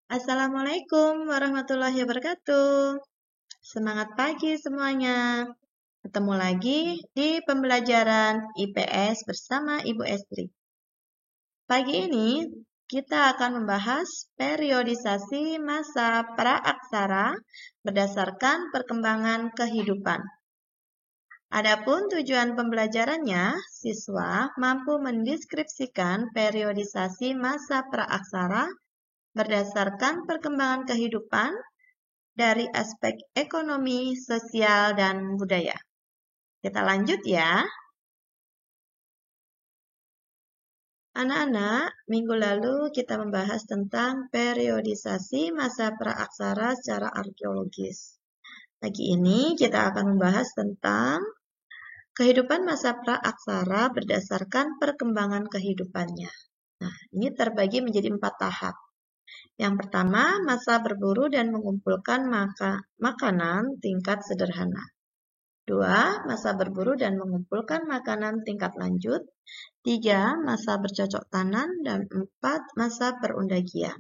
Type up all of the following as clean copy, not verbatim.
Assalamualaikum warahmatullahi wabarakatuh. Semangat pagi semuanya. Ketemu lagi di pembelajaran IPS bersama Ibu Estri. Pagi ini kita akan membahas periodisasi masa praaksara berdasarkan perkembangan kehidupan. Adapun tujuan pembelajarannya, siswa mampu mendeskripsikan periodisasi masa praaksara berdasarkan perkembangan kehidupan dari aspek ekonomi, sosial, dan budaya. Kita lanjut ya. Anak-anak, minggu lalu kita membahas tentang periodisasi masa praaksara secara arkeologis. Pagi ini kita akan membahas tentang kehidupan masa praaksara berdasarkan perkembangan kehidupannya. Nah, ini terbagi menjadi 4 tahap. Yang pertama, masa berburu dan mengumpulkan makanan tingkat sederhana. 2. Masa berburu dan mengumpulkan makanan tingkat lanjut. 3. Masa bercocok tanam. Dan 4. Masa perundagian.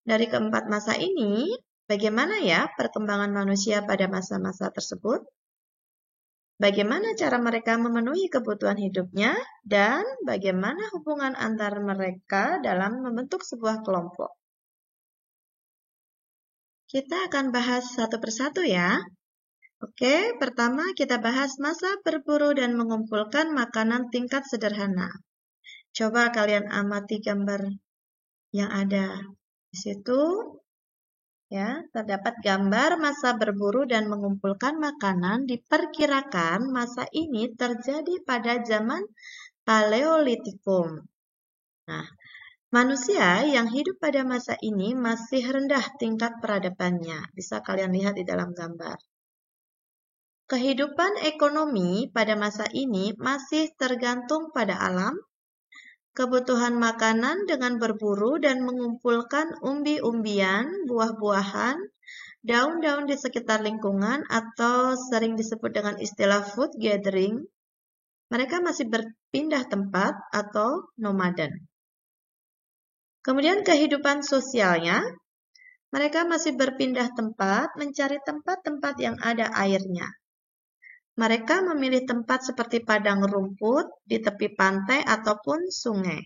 Dari keempat masa ini, bagaimana ya perkembangan manusia pada masa-masa tersebut? Bagaimana cara mereka memenuhi kebutuhan hidupnya? Dan bagaimana hubungan antar mereka dalam membentuk sebuah kelompok? Kita akan bahas satu persatu ya. Oke, pertama kita bahas masa berburu dan mengumpulkan makanan tingkat sederhana. Coba kalian amati gambar yang ada di situ. Ya, terdapat gambar masa berburu dan mengumpulkan makanan. Diperkirakan masa ini terjadi pada zaman Paleolitikum. Nah, manusia yang hidup pada masa ini masih rendah tingkat peradabannya. Bisa kalian lihat di dalam gambar. Kehidupan ekonomi pada masa ini masih tergantung pada alam, kebutuhan makanan dengan berburu dan mengumpulkan umbi-umbian, buah-buahan, daun-daun di sekitar lingkungan atau sering disebut dengan istilah food gathering. Mereka masih berpindah tempat atau nomaden. Kemudian kehidupan sosialnya, mereka masih berpindah tempat mencari tempat-tempat yang ada airnya. Mereka memilih tempat seperti padang rumput, di tepi pantai, ataupun sungai.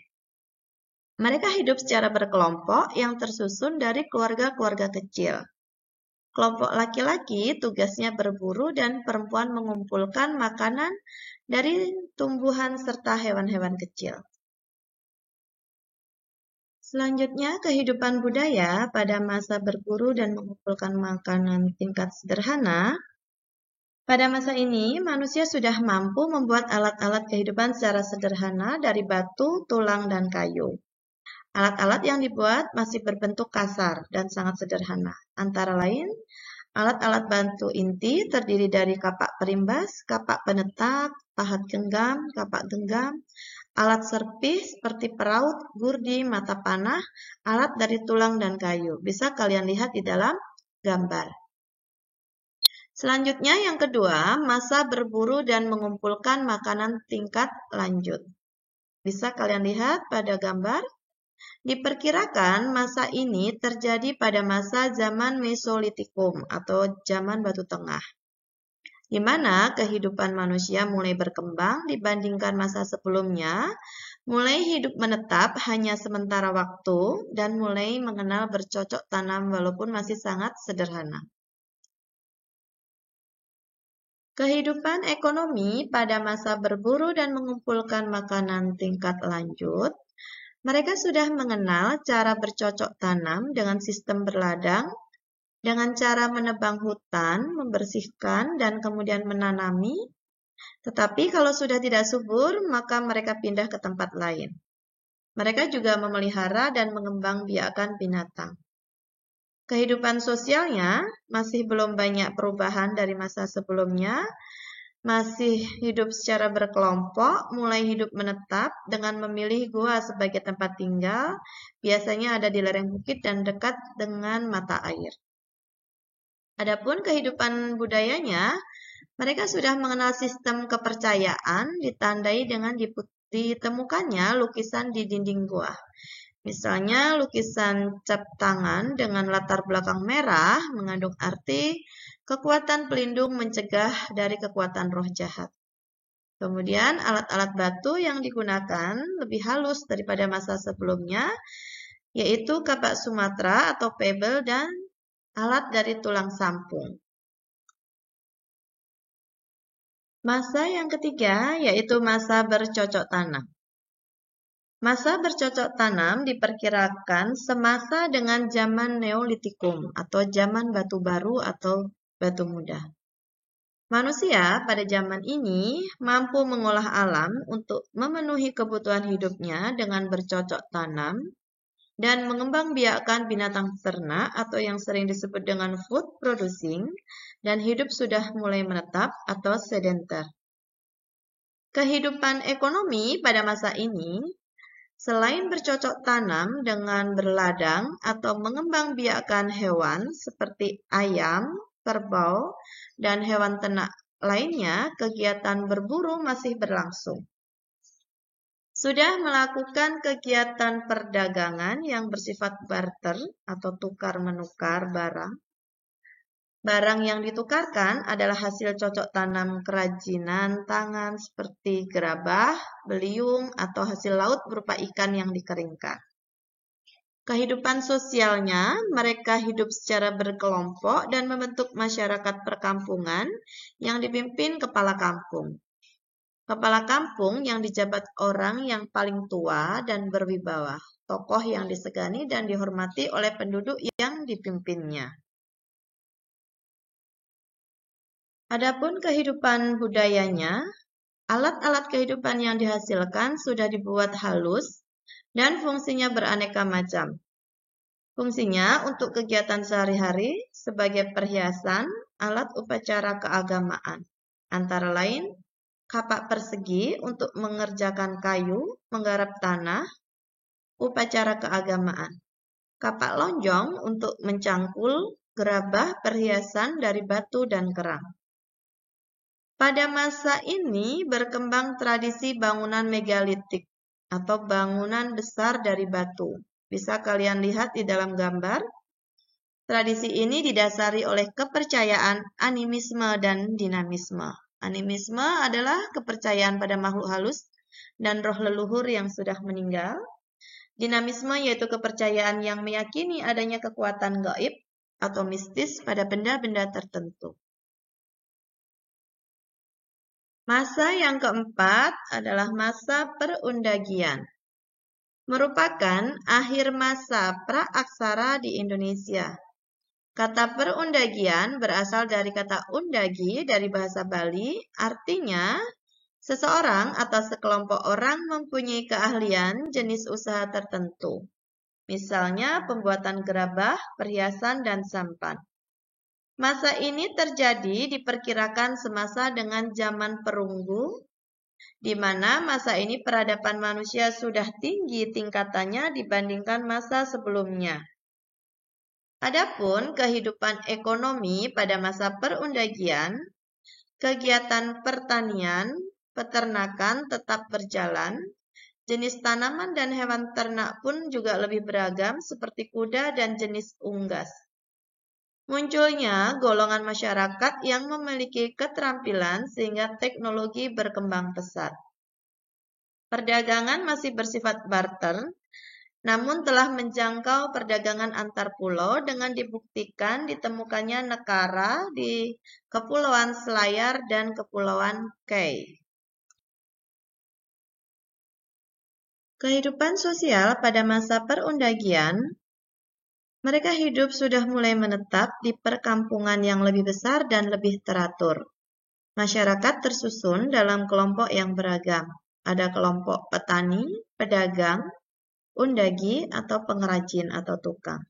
Mereka hidup secara berkelompok yang tersusun dari keluarga-keluarga kecil. Kelompok laki-laki tugasnya berburu dan perempuan mengumpulkan makanan dari tumbuhan serta hewan-hewan kecil. Selanjutnya, kehidupan budaya pada masa berburu dan mengumpulkan makanan tingkat sederhana. Pada masa ini, manusia sudah mampu membuat alat-alat kehidupan secara sederhana dari batu, tulang, dan kayu. Alat-alat yang dibuat masih berbentuk kasar dan sangat sederhana. Antara lain, alat-alat bantu inti terdiri dari kapak perimbas, kapak penetap, pahat genggam, kapak genggam, alat serpih seperti peraut, gurdi, mata panah, alat dari tulang dan kayu. Bisa kalian lihat di dalam gambar. Selanjutnya yang kedua, masa berburu dan mengumpulkan makanan tingkat lanjut. Bisa kalian lihat pada gambar. Diperkirakan masa ini terjadi pada masa zaman Mesolitikum atau zaman Batu Tengah, di mana kehidupan manusia mulai berkembang dibandingkan masa sebelumnya, mulai hidup menetap hanya sementara waktu, dan mulai mengenal bercocok tanam walaupun masih sangat sederhana. Kehidupan ekonomi pada masa berburu dan mengumpulkan makanan tingkat lanjut, mereka sudah mengenal cara bercocok tanam dengan sistem berladang, dengan cara menebang hutan, membersihkan, dan kemudian menanami. Tetapi kalau sudah tidak subur, maka mereka pindah ke tempat lain. Mereka juga memelihara dan mengembangbiakkan binatang. Kehidupan sosialnya masih belum banyak perubahan dari masa sebelumnya, masih hidup secara berkelompok, mulai hidup menetap dengan memilih gua sebagai tempat tinggal, biasanya ada di lereng bukit dan dekat dengan mata air. Adapun kehidupan budayanya, mereka sudah mengenal sistem kepercayaan ditandai dengan ditemukannya lukisan di dinding gua. Misalnya lukisan cap tangan dengan latar belakang merah mengandung arti kekuatan pelindung mencegah dari kekuatan roh jahat. Kemudian alat-alat batu yang digunakan lebih halus daripada masa sebelumnya, yaitu kapak Sumatera atau pebble dan alat dari tulang sampung. Masa yang ketiga yaitu masa bercocok tanam. Masa bercocok tanam diperkirakan semasa dengan zaman Neolitikum atau zaman batu baru atau batu muda. Manusia pada zaman ini mampu mengolah alam untuk memenuhi kebutuhan hidupnya dengan bercocok tanam dan mengembangbiakkan binatang ternak atau yang sering disebut dengan food producing dan hidup sudah mulai menetap atau sedenter. Kehidupan ekonomi pada masa ini selain bercocok tanam dengan berladang atau mengembangbiakkan hewan seperti ayam, kerbau, dan hewan ternak lainnya, kegiatan berburu masih berlangsung. Sudah melakukan kegiatan perdagangan yang bersifat barter atau tukar-menukar barang. Barang yang ditukarkan adalah hasil cocok tanam kerajinan tangan seperti gerabah, beliung, atau hasil laut berupa ikan yang dikeringkan. Kehidupan sosialnya, mereka hidup secara berkelompok dan membentuk masyarakat perkampungan yang dipimpin kepala kampung. Kepala kampung yang dijabat orang yang paling tua dan berwibawa, tokoh yang disegani dan dihormati oleh penduduk yang dipimpinnya. Adapun kehidupan budayanya, alat-alat kehidupan yang dihasilkan sudah dibuat halus dan fungsinya beraneka macam. Fungsinya untuk kegiatan sehari-hari sebagai perhiasan, alat upacara keagamaan, antara lain kapak persegi untuk mengerjakan kayu, menggarap tanah, upacara keagamaan. Kapak lonjong untuk mencangkul, gerabah, perhiasan dari batu dan kerang. Pada masa ini berkembang tradisi bangunan megalitik atau bangunan besar dari batu. Bisa kalian lihat di dalam gambar. Tradisi ini didasari oleh kepercayaan animisme dan dinamisme. Animisme adalah kepercayaan pada makhluk halus dan roh leluhur yang sudah meninggal. Dinamisme yaitu kepercayaan yang meyakini adanya kekuatan gaib atau mistis pada benda-benda tertentu. Masa yang keempat adalah masa perundagian. Merupakan akhir masa praaksara di Indonesia. Kata perundagian berasal dari kata undagi dari bahasa Bali, artinya seseorang atau sekelompok orang mempunyai keahlian jenis usaha tertentu. Misalnya pembuatan gerabah, perhiasan, dan sampan. Masa ini terjadi diperkirakan semasa dengan zaman perunggu, di mana masa ini peradaban manusia sudah tinggi tingkatannya dibandingkan masa sebelumnya. Adapun kehidupan ekonomi pada masa perundagian, kegiatan pertanian, peternakan tetap berjalan, jenis tanaman dan hewan ternak pun juga lebih beragam seperti kuda dan jenis unggas. Munculnya golongan masyarakat yang memiliki keterampilan sehingga teknologi berkembang pesat. Perdagangan masih bersifat barter, namun telah menjangkau perdagangan antar pulau dengan dibuktikan ditemukannya nekara di Kepulauan Selayar dan Kepulauan Kei. Kehidupan sosial pada masa perundagian, mereka hidup sudah mulai menetap di perkampungan yang lebih besar dan lebih teratur. Masyarakat tersusun dalam kelompok yang beragam. Ada kelompok petani, pedagang, undagi, atau pengrajin atau tukang.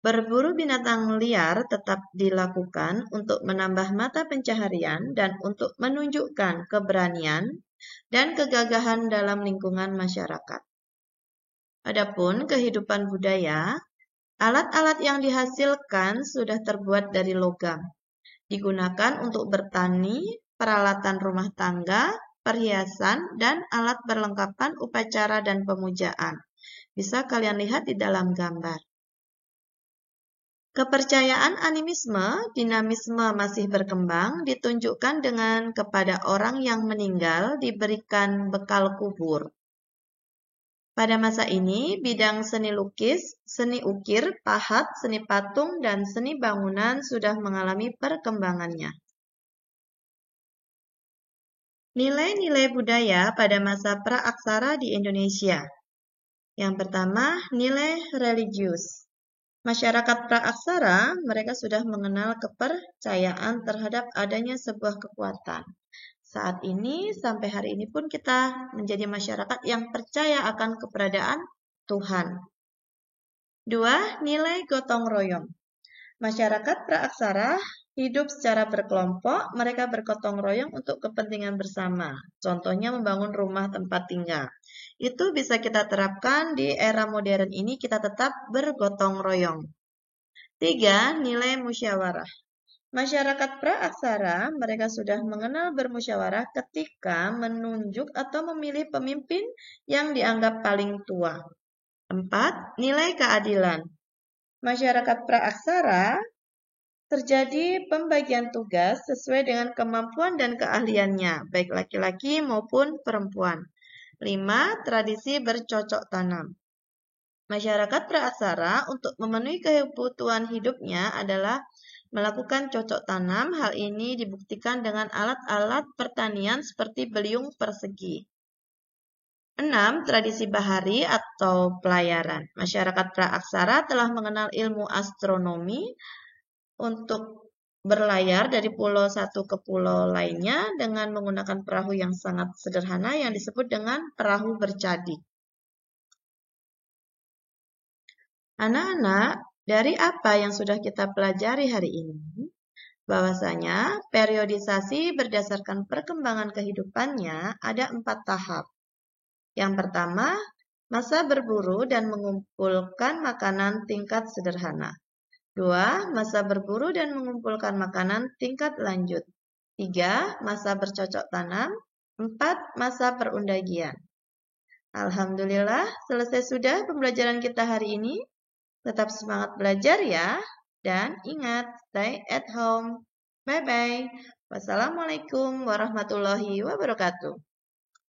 Berburu binatang liar tetap dilakukan untuk menambah mata pencaharian dan untuk menunjukkan keberanian dan kegagahan dalam lingkungan masyarakat. Adapun kehidupan budaya, alat-alat yang dihasilkan sudah terbuat dari logam, digunakan untuk bertani, peralatan rumah tangga, perhiasan, dan alat perlengkapan upacara dan pemujaan. Bisa kalian lihat di dalam gambar. Kepercayaan animisme, dinamisme masih berkembang, ditunjukkan dengan kepada orang yang meninggal diberikan bekal kubur. Pada masa ini, bidang seni lukis, seni ukir, pahat, seni patung, dan seni bangunan sudah mengalami perkembangannya. Nilai-nilai budaya pada masa praaksara di Indonesia. Yang pertama, nilai religius. Masyarakat praaksara, mereka sudah mengenal kepercayaan terhadap adanya sebuah kekuatan. Saat ini, sampai hari ini pun kita menjadi masyarakat yang percaya akan keberadaan Tuhan. 2. Nilai gotong royong. Masyarakat praaksara hidup secara berkelompok, mereka bergotong royong untuk kepentingan bersama. Contohnya membangun rumah tempat tinggal. Itu bisa kita terapkan di era modern ini, kita tetap bergotong royong. 3. Nilai musyawarah. Masyarakat praaksara, mereka sudah mengenal bermusyawarah ketika menunjuk atau memilih pemimpin yang dianggap paling tua. 4. Nilai keadilan. Masyarakat praaksara terjadi pembagian tugas sesuai dengan kemampuan dan keahliannya, baik laki-laki maupun perempuan. 5. Tradisi bercocok tanam. Masyarakat praaksara untuk memenuhi kebutuhan hidupnya adalah melakukan cocok tanam. Hal ini dibuktikan dengan alat-alat pertanian seperti beliung persegi. 6. Tradisi bahari atau pelayaran. Masyarakat praaksara telah mengenal ilmu astronomi untuk berlayar dari pulau satu ke pulau lainnya dengan menggunakan perahu yang sangat sederhana yang disebut dengan perahu bercadik. Anak-anak, dari apa yang sudah kita pelajari hari ini, bahwasanya periodisasi berdasarkan perkembangan kehidupannya ada 4 tahap. Yang pertama, masa berburu dan mengumpulkan makanan tingkat sederhana. 2. Masa berburu dan mengumpulkan makanan tingkat lanjut. 3. Masa bercocok tanam. 4. Masa perundagian. Alhamdulillah, selesai sudah pembelajaran kita hari ini. Tetap semangat belajar ya. Dan ingat, stay at home. Bye-bye. Wassalamualaikum warahmatullahi wabarakatuh.